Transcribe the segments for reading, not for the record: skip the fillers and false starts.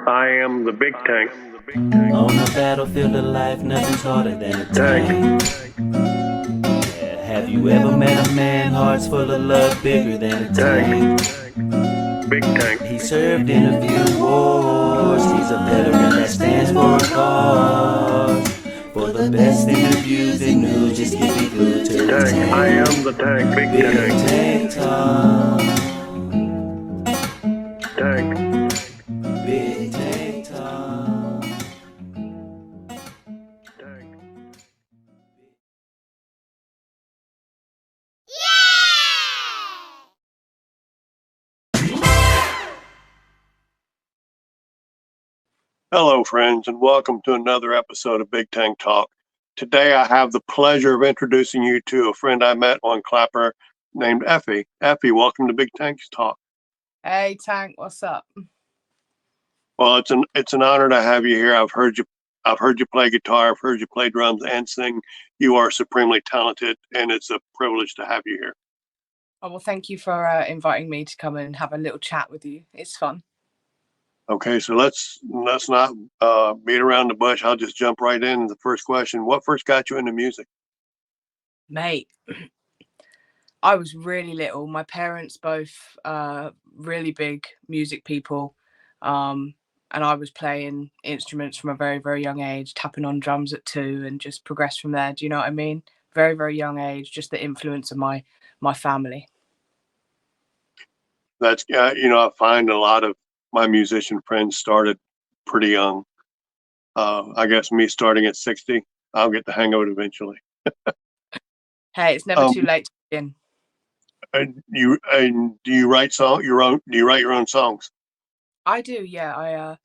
I am the big tank. On the battlefield of life, nothing's harder than a tank. Yeah, have you ever met a man, heart's full of love, bigger than a tank? Big tank. He served in a few wars, he's a veteran that stands for a cause. For the best interviews and news, just keep it glued to the Tank. I tank. am the tank. Big Big tank. Tank Talk. Tank. Big Tank Talk. Tank. Hello, friends, and welcome to another episode of Big Tank Talk. Today, I have the pleasure of introducing you to a friend I met on Clapper named Effy. Effy, welcome to Big Tank's Talk. Hey, Tank, what's up? Well, it's an honor to have you here. I've heard you play guitar. I've heard you play drums and sing. You are supremely talented, and it's a privilege to have you here. Oh, well, thank you for inviting me to come and have a little chat with you. It's fun. Okay, so let's not beat around the bush. I'll just jump right in. The first question: what first got you into music? Mate, I was really little. My parents both really big music people. And I was playing instruments from a very, very young age, tapping on drums at 2 and just progressed from there. Do you know what I mean? Very, very young age, just the influence of my family. That's I find a lot of my musician friends started pretty young. I guess me starting at 60, I'll get the hang of it eventually. Hey, it's never too late to begin. And do you write Do you write your own songs? I do, yeah.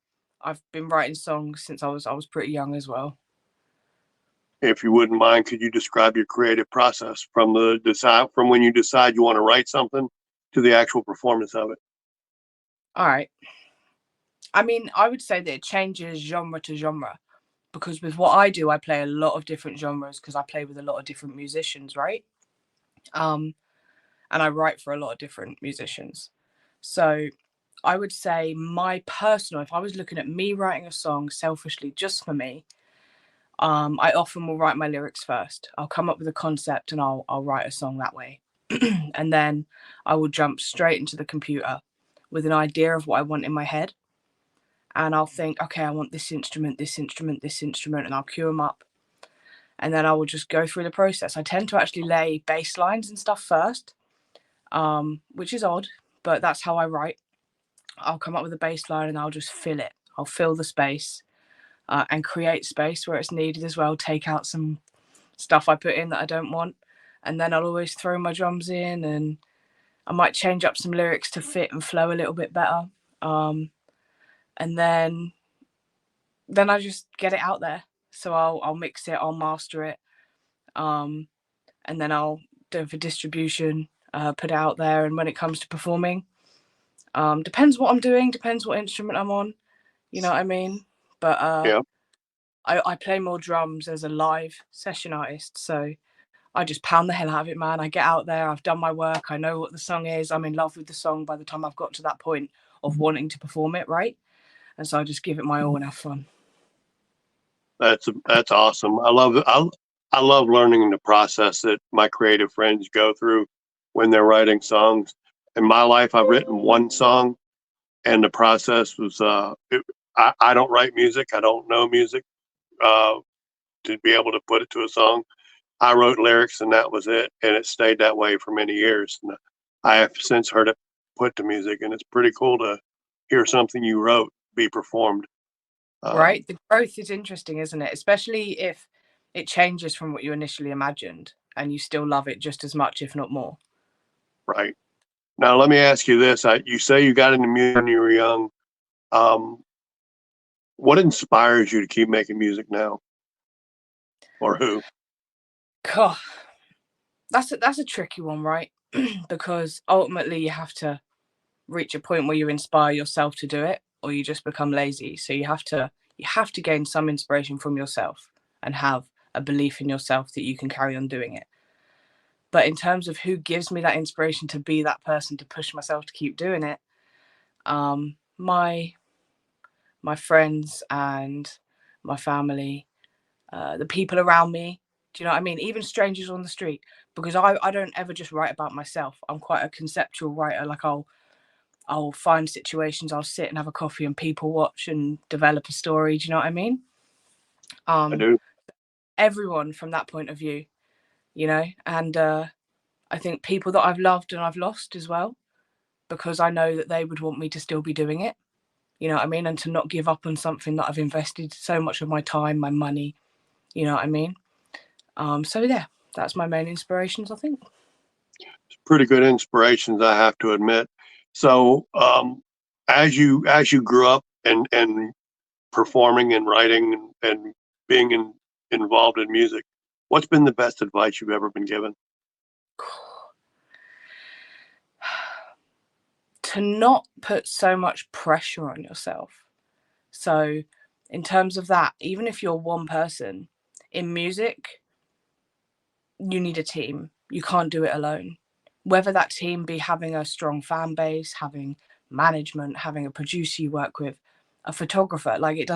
I've been writing songs since I was pretty young as well. If you wouldn't mind, could you describe your creative process from when you decide you want to write something to the actual performance of it? All right. I mean, I would say that it changes genre to genre because with what I do, I play a lot of different genres because I play with a lot of different musicians, right? And I write for a lot of different musicians. So I would say if I was looking at me writing a song selfishly just for me, I often will write my lyrics first. I'll come up with a concept and I'll write a song that way. And then I will jump straight into the computer with an idea of what I want in my head. And I'll think, okay, I want this instrument, this instrument, this instrument, and I'll cue them up. And then I will just go through the process. I tend to actually lay bass lines and stuff first, which is odd, but that's how I write. I'll come up with a bass line and I'll just fill it. I'll fill the space and create space where it's needed as well. Take out some stuff I put in that I don't want. And then I'll always throw my drums in and I might change up some lyrics to fit and flow a little bit better. And then I just get it out there. So I'll mix it, I'll master it, and then I'll do it for distribution, put it out there. And when it comes to performing, depends what I'm doing, depends what instrument I'm on. You know what I mean? But Yeah. I play more drums as a live session artist, so I just pound the hell out of it, man. I get out there, I've done my work, I know what the song is, I'm in love with the song by the time I've got to that point of wanting to perform it, right? And so I just give it my all and have fun. That's awesome. I love learning the process that my creative friends go through when they're writing songs. In my life, I've written one song, and the process was I don't write music. I don't know music to be able to put it to a song. I wrote lyrics, and that was it, and it stayed that way for many years. And I have since heard it put to music, and it's pretty cool to hear something you wrote be performed. Right? The growth is interesting, isn't it? Especially if it changes from what you initially imagined and you still love it just as much, if not more. Right. Now, let me ask you this. You say you got into music when you were young. Um, what inspires you to keep making music now? Or who? God, that's a tricky one, right? Because ultimately you have to reach a point where you inspire yourself to do it or you just become lazy. So you have to gain some inspiration from yourself and have a belief in yourself that you can carry on doing it. But in terms of who gives me that inspiration to be that person to push myself to keep doing it, my my friends and my family, the people around me. Do you know what I mean? Even strangers on the street, because I don't ever just write about myself. I'm quite a conceptual writer. Like I'll find situations, I'll sit and have a coffee and people watch and develop a story. Do you know what I mean? I do. Everyone from that point of view, you know, and I think people that I've loved and I've lost as well, because I know that they would want me to still be doing it. You know what I mean? And to not give up on something that I've invested so much of my time, my money, you know what I mean? So yeah, that's my main inspirations, I think. Pretty good inspirations, I have to admit. So, as you grew up and performing and writing and being involved in music, what's been the best advice you've ever been given? To not put so much pressure on yourself. So, in terms of that, even if you're one person in music, you need a team. You can't do it alone. Whether that team be having a strong fan base, having management, having a producer you work with, a photographer, like that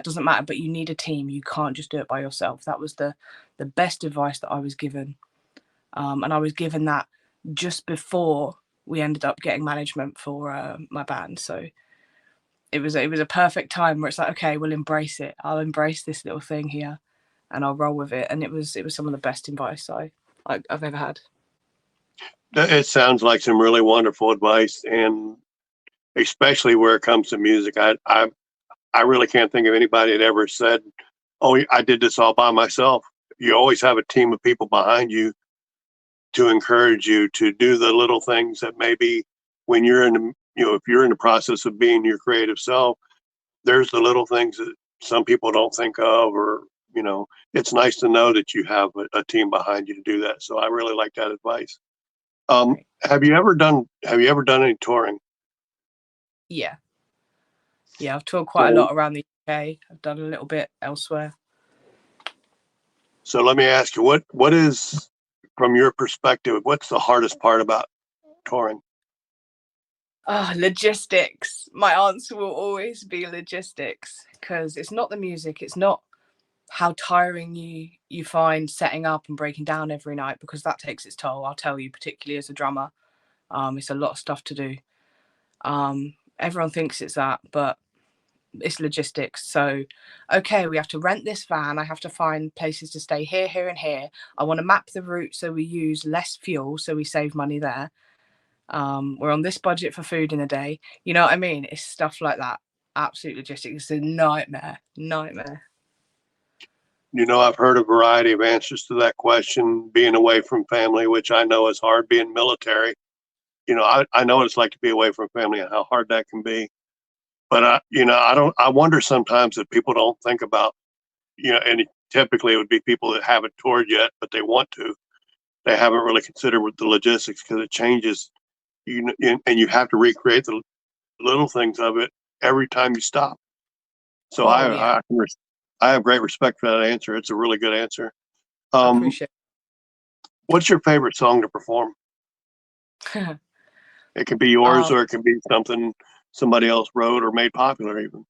doesn't matter, but you need a team. You can't just do it by yourself. That was the best advice that I was given. And I was given that just before we ended up getting management for my band. So it was a perfect time where it's like, okay, we'll embrace it. I'll embrace this little thing here and I'll roll with it. And it was some of the best advice I've ever had. It sounds like some really wonderful advice, and especially where it comes to music, I really can't think of anybody that ever said, "Oh, I did this all by myself." You always have a team of people behind you to encourage you to do the little things that maybe when you're in, if you're in the process of being your creative self, there's the little things that some people don't think of, or it's nice to know that you have a team behind you to do that. So I really like that advice. Right. Have you ever done any touring? Yeah. Yeah, I've toured quite a So lot around the UK. I've done a little bit elsewhere. so let me ask you, what is, from your perspective, what's the hardest part about touring? Logistics. My answer will always be logistics, because it's not the music, it's not how tiring you find setting up and breaking down every night, because that takes its toll. I'll tell you, particularly as a drummer, it's a lot of stuff to do. Everyone thinks it's that, but it's logistics. So, okay, we have to rent this van. I have to find places to stay here, here, and here. I want to map the route so we use less fuel, so we save money there. We're on this budget for food in a day. You know what I mean? It's stuff like that. Absolute logistics. It's a nightmare. Nightmare. I've heard a variety of answers to that question, being away from family, which I know is hard, being military. I know what it's like to be away from family and how hard that can be. But I wonder sometimes that people don't think about, and typically it would be people that haven't toured yet, but they want to. They haven't really considered with the logistics, because it changes, and you have to recreate the little things of it every time you stop. So Oh yeah, I have great respect for that answer. It's a really good answer. I Um, appreciate what's your favorite song to perform? it. It can be yours, um, or it can be something somebody else wrote or made popular even.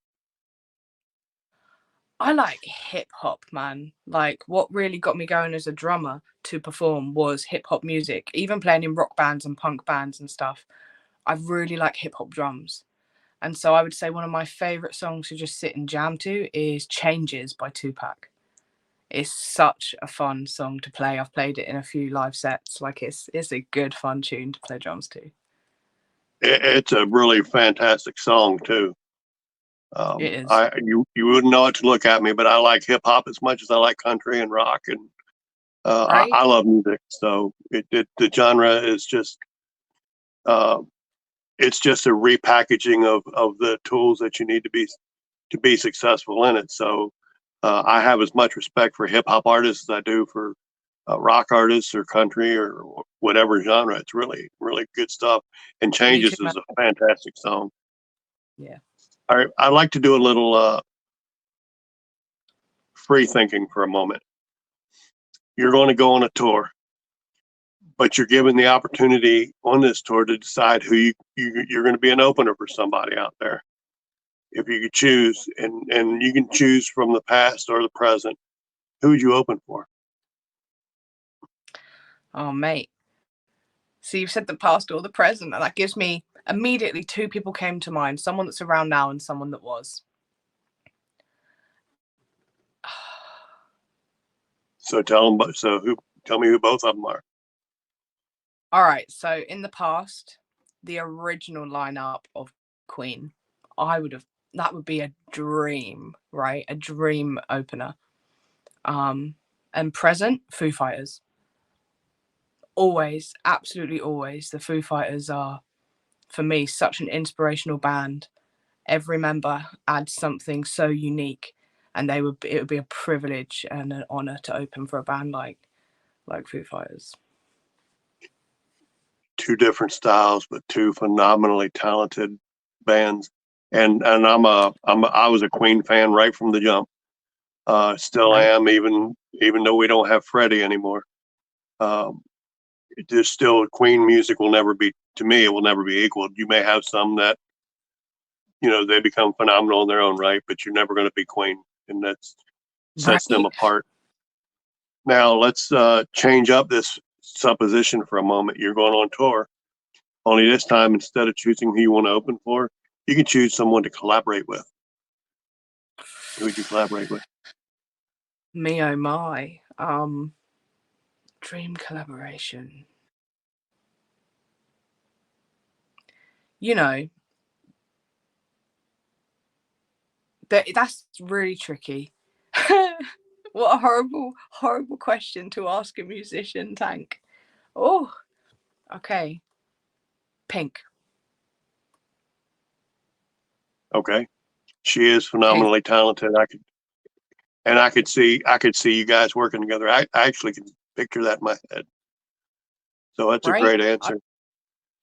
I like hip hop, man. Like, what really got me going as a drummer to perform was hip hop music. Even playing in rock bands and punk bands and stuff, I really like hip hop drums. And so I would say one of my favorite songs to just sit and jam to is Changes by Tupac. It's such a fun song to play. I've played it in a few live sets. Like, it's a good fun tune to play drums to. It's a really fantastic song too. It is. You wouldn't know it to look at me, but I like hip hop as much as I like country and rock, and Right? I love music. So the genre is just uh, it's just a repackaging of the tools that you need to be successful in it. So I have as much respect for hip hop artists as I do for rock artists or country or whatever genre. It's really, really good stuff. And Me too, Changes man. is a fantastic song. Yeah. All right, I'd like to do a little free thinking for a moment. You're going to go on a tour, but you're given the opportunity on this tour to decide who you're going to be an opener for somebody out there. if you could choose, and you can choose from the past or the present, who would you open for? Oh, mate. So you've said the past or the present, and that gives me immediately two people came to mind, someone that's around now and someone that was. So tell me who both of them are. All right. So in the past, the original lineup of Queen, that would be a dream, right? A dream opener. And present, Foo Fighters. Always, absolutely always. The Foo Fighters are, for me, such an inspirational band. Every member adds something so unique, and it would be a privilege and an honor to open for a band like Foo Fighters. Two different styles, but two phenomenally talented bands. And I was a Queen fan right from the jump. Still Right. am, even though we don't have Freddie anymore. There's still Queen music will never be, to me, it will never be equal. You may have some that, they become phenomenal in their own right, but you're never going to be Queen, and that sets them Right. apart. Now let's change up this supposition for a moment. You're going on tour, only this time, instead of choosing who you want to open for, you can choose someone to collaborate with. Who would you collaborate with? Me oh my. Dream collaboration. That's really tricky. What a horrible question to ask a musician, Tank. Oh, okay. Pink. Okay, she is phenomenally talented. I could see you guys working together. I actually can picture that in my head. So that's a Right? great answer.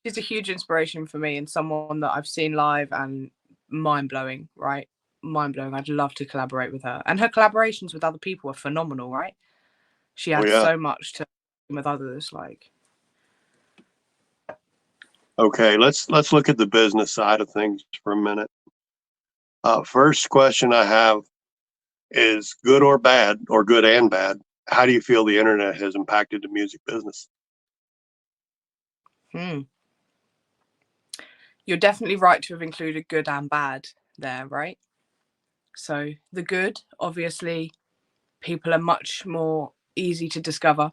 She's a huge inspiration for me and someone that I've seen live, and mind blowing, right? Mind blowing. I'd love to collaborate with her. And her collaborations with other people are phenomenal, right? She Oh adds yeah. so much to with others. Okay, let's look at the business side of things for a minute. First question I have is, good or bad, or good and bad, how do you feel the internet has impacted the music business? You're definitely right to have included good and bad there, right? So the good, obviously, people are much more easy to discover.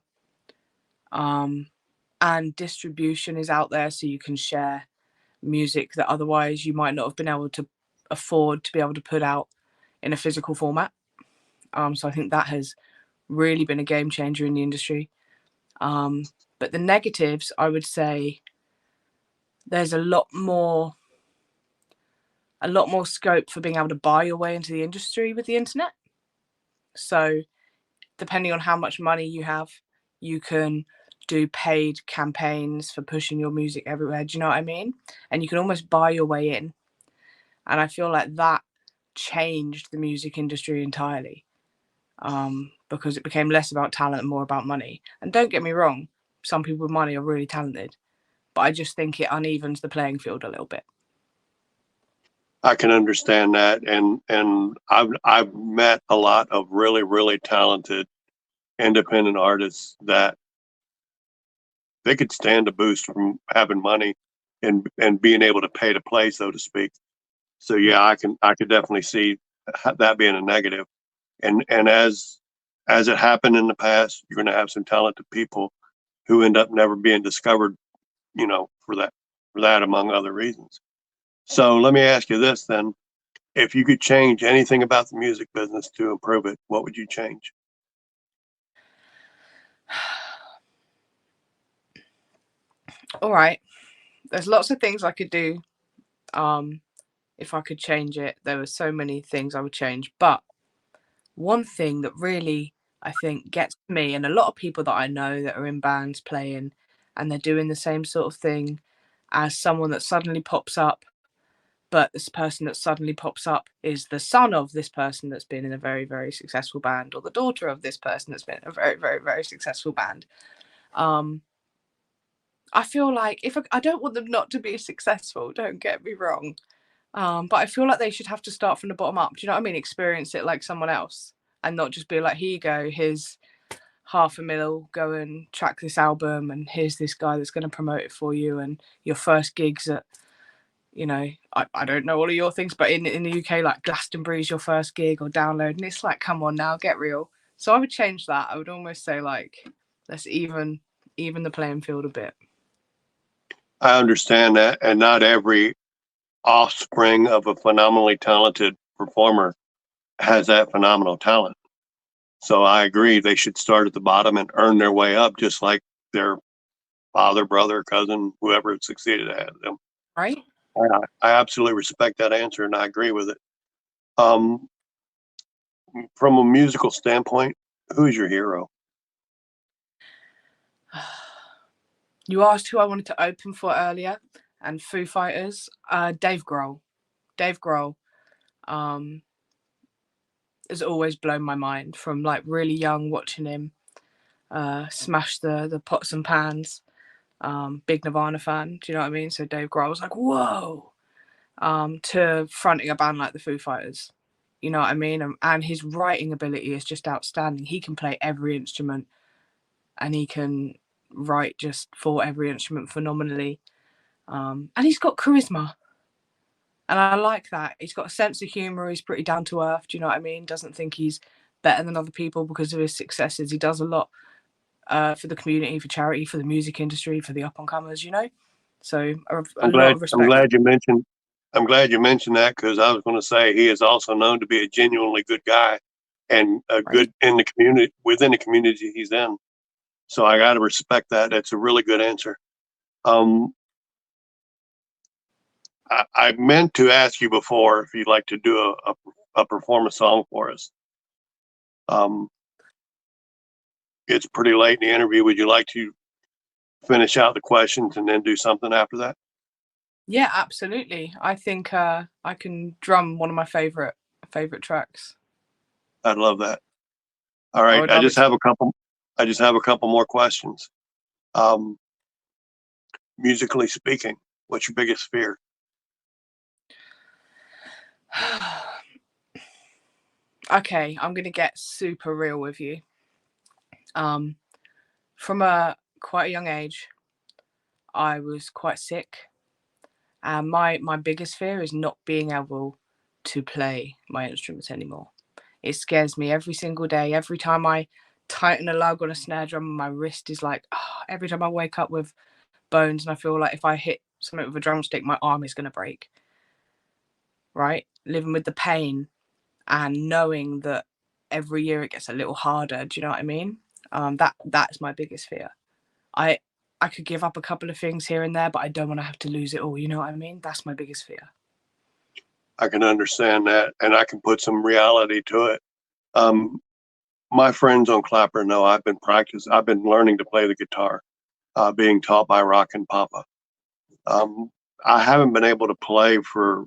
And distribution is out there, so you can share music that otherwise you might not have been able to afford to be able to put out in a physical format. So I think that has really been a game changer in the industry. But the negatives, I would say there's a lot more scope for being able to buy your way into the industry with the internet. So depending on how much money you have, you can do paid campaigns for pushing your music everywhere. Do you know what I mean? And you can almost buy your way in. And I feel like that changed the music industry entirely, because it became less about talent and more about money. And don't get me wrong, some people with money are really talented, but I just think it unevens the playing field a little bit. I can understand that, and I've met a lot of really, really talented independent artists that they could stand a boost from having money and being able to pay to play, so to speak. So yeah, I could definitely see that being a negative. And as it happened in the past, you're going to have some talented people who end up never being discovered, for that among other reasons. So let me ask you this then: if you could change anything about the music business to improve it, what would you change? All right. There's lots of things I could do. If I could change it, there were so many things I would change. But one thing that really, I think, gets me, and a lot of people that I know that are in bands playing, and they're doing the same sort of thing as someone that suddenly pops up, but this person that suddenly pops up is the son of this person that's been in a very, very successful band, or the daughter of this person that's been in a very, very, very successful band. I feel like I don't want them not to be successful, don't get me wrong. But I feel like they should have to start from the bottom up. Do you know what I mean? Experience it like someone else, and not just be like, here you go, here's $500,000, go and track this album, and here's this guy that's going to promote it for you, and your first gigs at, you know, I don't know all of your things, but in the UK, like Glastonbury's your first gig, or Download, and it's like, come on now, get real. So I would change that. I would almost say, like, let's even the playing field a bit. I understand that, and not every offspring of a phenomenally talented performer has that phenomenal talent. So I agree they should start at the bottom and earn their way up, just like their father, brother, cousin, whoever succeeded at them. Right? I absolutely respect that answer, and I agree with it. Um, from a musical standpoint, who's your hero? You asked who I wanted to open for earlier, and Foo Fighters. Dave Grohl. Dave Grohl has always blown my mind from like really young, watching him smash the pots and pans. Big Nirvana fan, do you know what I mean? So Dave Grohl was like, whoa, to fronting a band like the Foo Fighters, you know what I mean? And his writing ability is just outstanding. He can play every instrument, and he can write just for every instrument phenomenally. And he's got charisma. And I like that. He's got a sense of humour. He's pretty down to earth. Do you know what I mean? Doesn't think he's better than other people because of his successes. He does a lot for the community, for charity, for the music industry, for the up and comers. You know, so a lot of respect. I'm glad you mentioned. I'm glad you mentioned that, because I was going to say he is also known to be a genuinely good guy and a good in the community, within the community he's in. So I got to respect that. That's a really good answer. I meant to ask you before if you'd like to do a perform a song for us. It's pretty late in the interview. Would you like to finish out the questions and then do something after that? Yeah, absolutely. I think I can drum one of my favorite tracks. I'd love that. All right. I just have a couple more questions. Musically speaking, what's your biggest fear? Okay, I'm gonna get super real with you. From quite a young age, I was quite sick, and my biggest fear is not being able to play my instruments anymore. It scares me every single day. Every time I tighten a lug on a snare drum, my wrist is like, oh, every time I wake up with bones, and I feel like if I hit something with a drumstick, my arm is gonna break. Right? Living with the pain and knowing that every year it gets a little harder. Do you know what I mean? That's my biggest fear. I could give up a couple of things here and there, but I don't want to have to lose it all. You know what I mean? That's my biggest fear. I can understand that, and I can put some reality to it. My friends on Clapper know I've been learning to play the guitar, being taught by Rockin' Papa. I haven't been able to play for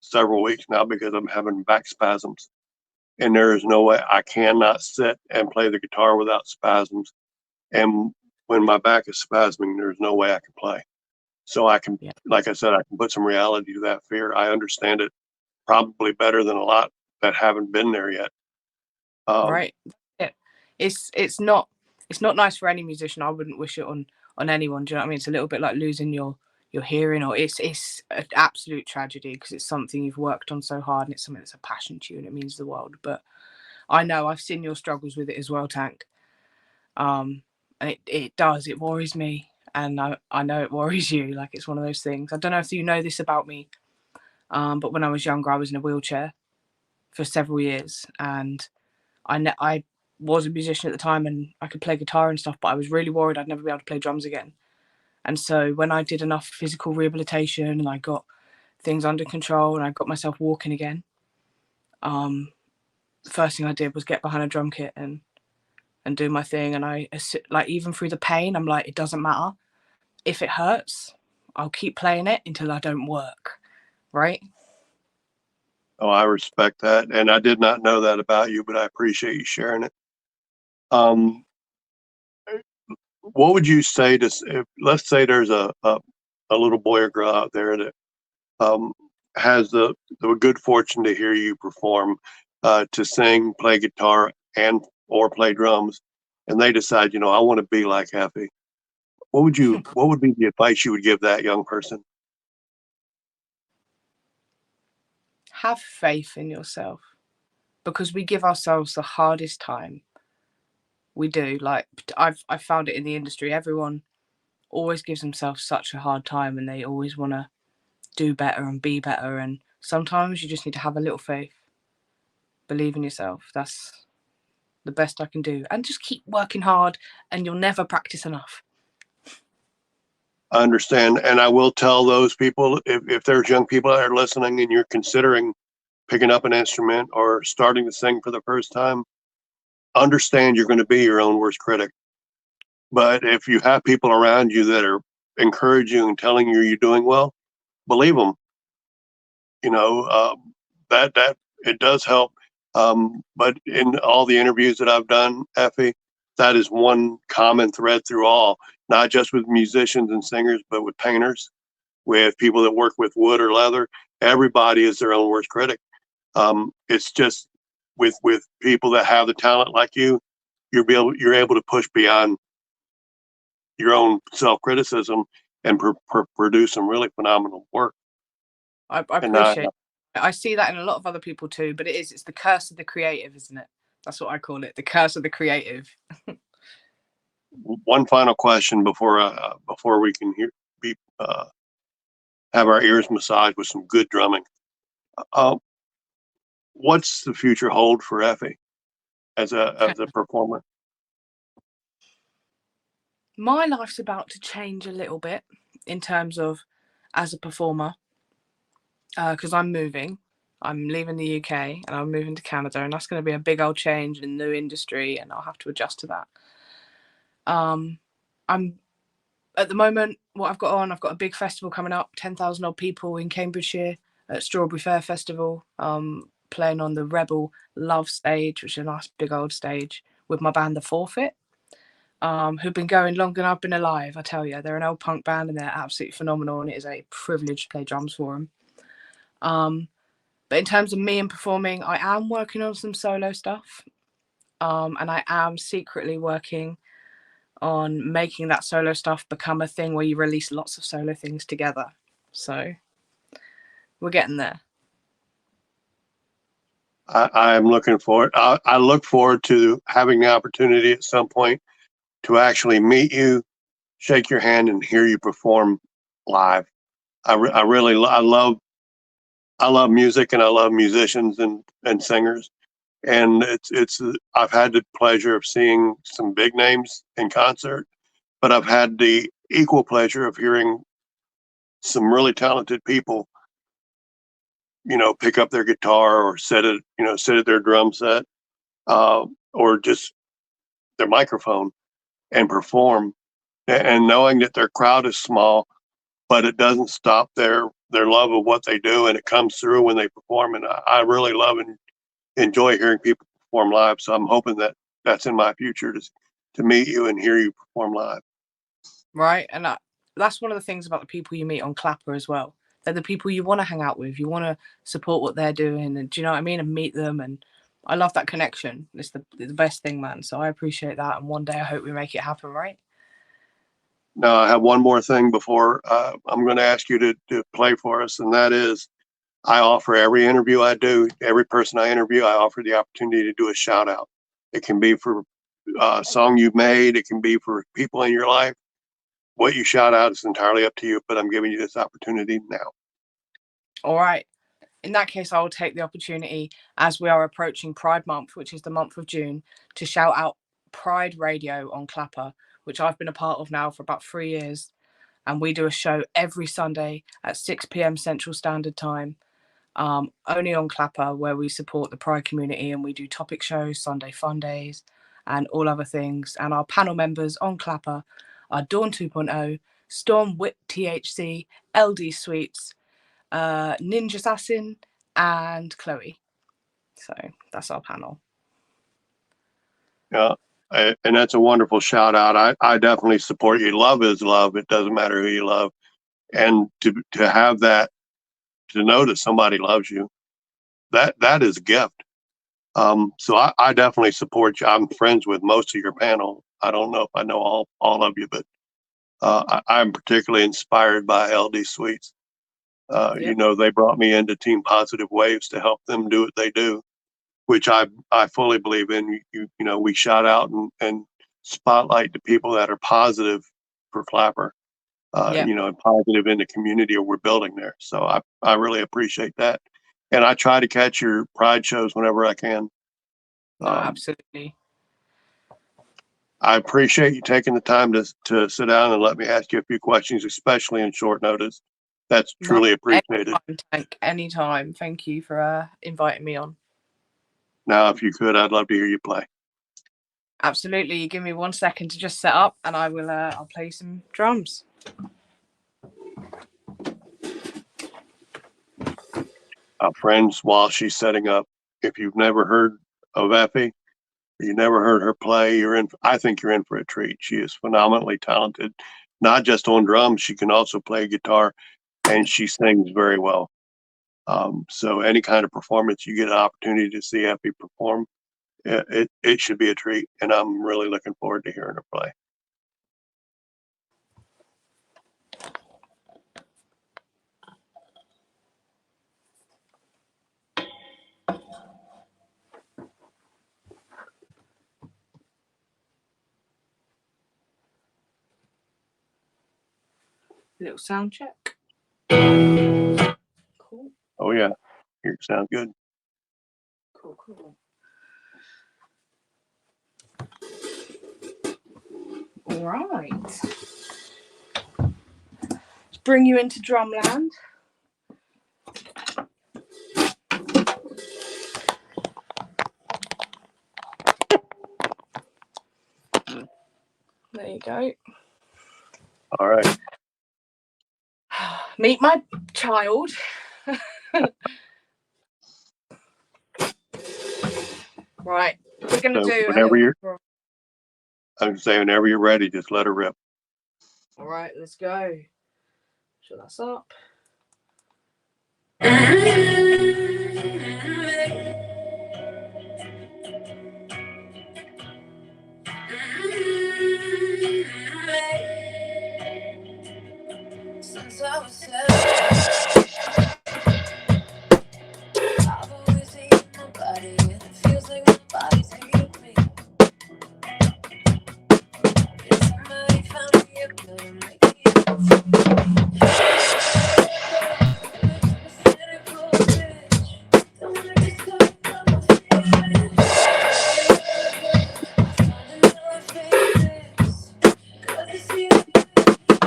several weeks now because I'm having back spasms, and there is no way I cannot sit and play the guitar without spasms. And when my back is spasming, there's no way I can play. So I can, like I said, I can put some reality to that fear. I understand it probably better than a lot that haven't been there yet. Right. Yeah. It's not nice for any musician. I wouldn't wish it on anyone. Do you know what I mean? It's a little bit like losing your hearing, or it's an absolute tragedy because it's something you've worked on so hard, and it's something that's a passion to you and it means the world. But I know I've seen your struggles with it as well, Tank. And it worries me, and I know it worries you. Like, it's one of those things. I don't know if you know this about me, but when I was younger, I was in a wheelchair for several years, and I was a musician at the time, and I could play guitar and stuff, but I was really worried I'd never be able to play drums again. And so when I did enough physical rehabilitation and I got things under control and I got myself walking again, the first thing I did was get behind a drum kit and do my thing. And I, like, even through the pain, I'm like, it doesn't matter. If it hurts, I'll keep playing it until I don't work. Right? Oh, I respect that. And I did not know that about you, but I appreciate you sharing it. What would you say to, if, let's say there's a little boy or girl out there that has the good fortune to hear you perform, to sing, play guitar, and or play drums, and they decide, I want to be like Effy, what would be the advice you would give that young person? Have faith in yourself, because we give ourselves the hardest time. We do. Like, I've found it in the industry. Everyone always gives themselves such a hard time, and they always want to do better and be better. And sometimes you just need to have a little faith, believe in yourself. That's the best I can do. And just keep working hard, and you'll never practice enough. I understand, and I will tell those people, if there's young people that are listening and you're considering picking up an instrument or starting to sing for the first time, understand you're going to be your own worst critic. But if you have people around you that are encouraging you and telling you you're doing well, believe them. That it does help. But in all the interviews that I've done, Effie, that is one common thread through all, not just with musicians and singers, but with painters, with people that work with wood or leather. Everybody is their own worst critic. It's just with people that have the talent like you, you're able to push beyond your own self-criticism and produce some really phenomenal work. I appreciate it. I see that in a lot of other people too, but it's the curse of the creative, isn't it? That's what I call it, the curse of the creative. One final question before we can have our ears massaged with some good drumming. What's the future hold for Effy as a performer? My life's about to change a little bit in terms of as a performer, because I'm moving. I'm leaving the UK and I'm moving to Canada, and that's going to be a big old change in the new industry, and I'll have to adjust to that. I'm at the moment, what I've got a big festival coming up, 10,000 odd people in Cambridgeshire at Strawberry Fair Festival, playing on the Rebel Love stage, which is a nice big old stage, with my band The Forfeit, who've been going longer than I've been alive. I tell you, they're an old punk band and they're absolutely phenomenal, and it is a privilege to play drums for them. But in terms of me and performing, I am working on some solo stuff, and I am secretly working on making that solo stuff become a thing where you release lots of solo things together. So we're getting there. I'm looking forward. I look forward to having the opportunity at some point to actually meet you, shake your hand, and hear you perform live. I love music, and I love musicians and singers. And I've had the pleasure of seeing some big names in concert, but I've had the equal pleasure of hearing some really talented people, pick up their guitar or sit at their drum set, or just their microphone and perform, and knowing that their crowd is small, but it doesn't stop their love of what they do, and it comes through when they perform. And I really love and enjoy hearing people perform live. So I'm hoping that that's in my future to meet you and hear you perform live. Right. And that's one of the things about the people you meet on Clapper as well. They're the people you want to hang out with. You want to support what they're doing. And do you know what I mean? And meet them. And I love that connection. It's the best thing, man. So I appreciate that. And one day I hope we make it happen, right? Now, I have one more thing before I'm going to ask you to play for us. And that is, I offer every interview I do, every person I interview, I offer the opportunity to do a shout out. It can be for a song you've made. It can be for people in your life. What you shout out is entirely up to you, but I'm giving you this opportunity now. All right. In that case, I will take the opportunity, as we are approaching Pride Month, which is the month of June, to shout out Pride Radio on Clapper, which I've been a part of now for about 3 years. And we do a show every Sunday at 6 p.m. Central Standard Time, only on Clapper, where we support the Pride community, and we do topic shows, Sunday Fun Days, and all other things. And our panel members on Clapper are Dawn 2.0, Storm Whip THC, LD Sweets, Ninja Assassin, and Chloe. So that's our panel. Yeah, and that's a wonderful shout out. I definitely support you. Love is love. It doesn't matter who you love. And to have that to know that somebody loves you, that is a gift. So I definitely support you. I'm friends with most of your panel. I don't know if I know all of you, but I'm particularly inspired by LD Sweets. Yep. You know, they brought me into Team Positive Waves to help them do what they do, which I fully believe in. You know, we shout out and spotlight the people that are positive for Flapper, Yep. you know, and positive in the community we're building there. So I really appreciate that. And I try to catch your Pride shows whenever I can. No, absolutely. I appreciate you taking the time to sit down and let me ask you a few questions, especially in short notice. That's truly appreciated. Anytime. Thank you for inviting me on. Now, if you could, I'd love to hear you play. Absolutely. You give me 1 second to just set up, and I will. I'll play some drums. Friends, while she's setting up, if you've never heard of Effy, you never heard her play, I think you're in for a treat. She is phenomenally talented, not just on drums. She can also play guitar, and she sings very well. So any kind of performance you get an opportunity to see Effy perform, it should be a treat, and I'm really looking forward to hearing her play. Little sound check. Cool. Oh yeah, you sound good. Cool. All right. Let's bring you into drumland. There you go. All right. Meet my child. Right. We're going to do whenever whenever you're ready, just let her rip. All right, let's go. Shut that up. Since I was 7, I've always hated nobody, and it feels like nobody's hated me. If somebody found me, it could make me cynical bitch. Don't make me stop from my feelings. Finding out I fake this, 'cause it's you. I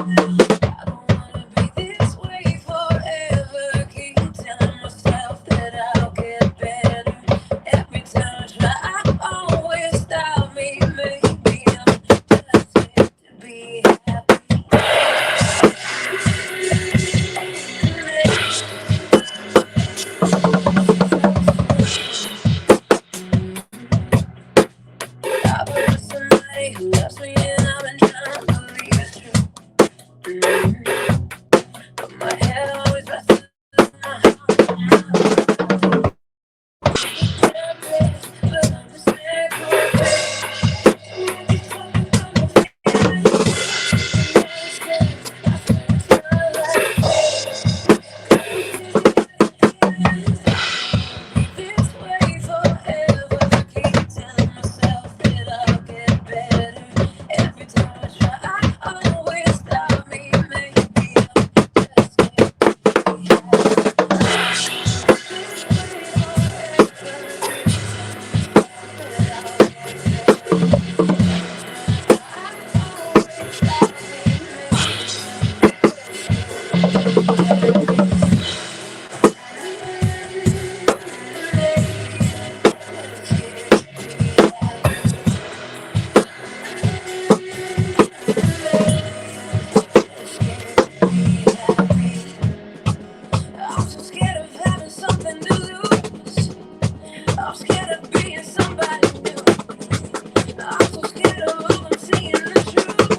don't wanna be this way forever. Keep telling myself that I'll get better. Every time I try, I always stop me. Maybe I'm just meant to be happy. I've been with somebody who loves me, and I've been trying to believe it's true. But my head always messes with my heart. But I'm just cynical, bitch. Don't be talking about my feelings. I swear it's not like this way forever. Keep telling myself that I'll get better. Every time I try, I always stop me. Maybe I'm just meant to be I'm so scared of having something to lose. I'm scared of being somebody new. I'm so scared of all I'm seeing the truth.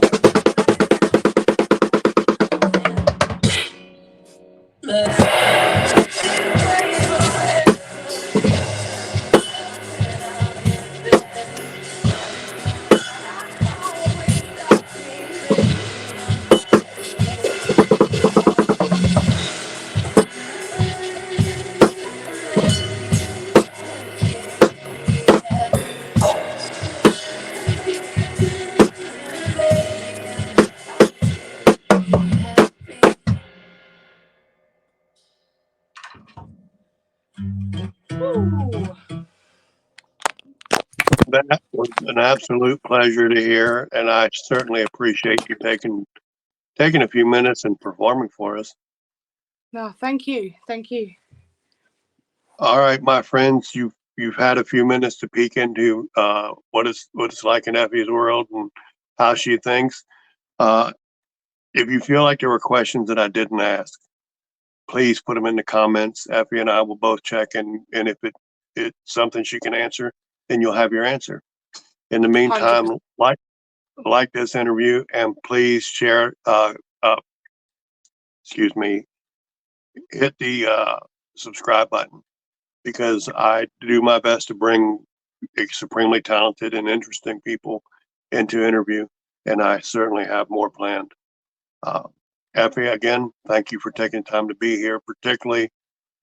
That was an absolute pleasure to hear, and I certainly appreciate you taking a few minutes and performing for us. No, thank you. Thank you. All right, my friends, you've had a few minutes to peek into what it's like in Effie's world and how she thinks. Uh, if you feel like there were questions that I didn't ask, please put them in the comments. Effie and I will both check, and if it's something she can answer, then you'll have your answer. In the 100%. meantime, like this interview, and please share. Excuse me. Hit the subscribe button, because I do my best to bring supremely talented and interesting people into interview, and I certainly have more planned. Effie, again, thank you for taking time to be here, particularly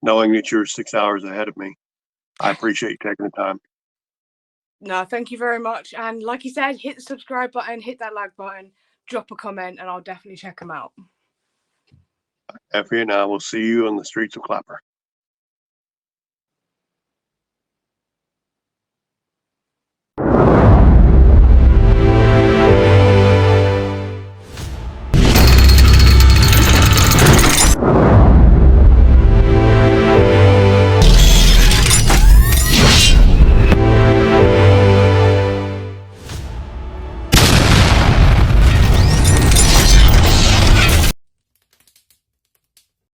knowing that you're 6 hours ahead of me. I appreciate you taking the time. No, thank you very much. And like you said, hit the subscribe button, hit that like button, drop a comment, and I'll definitely check them out. Effie and I will see you on the streets of Clapper.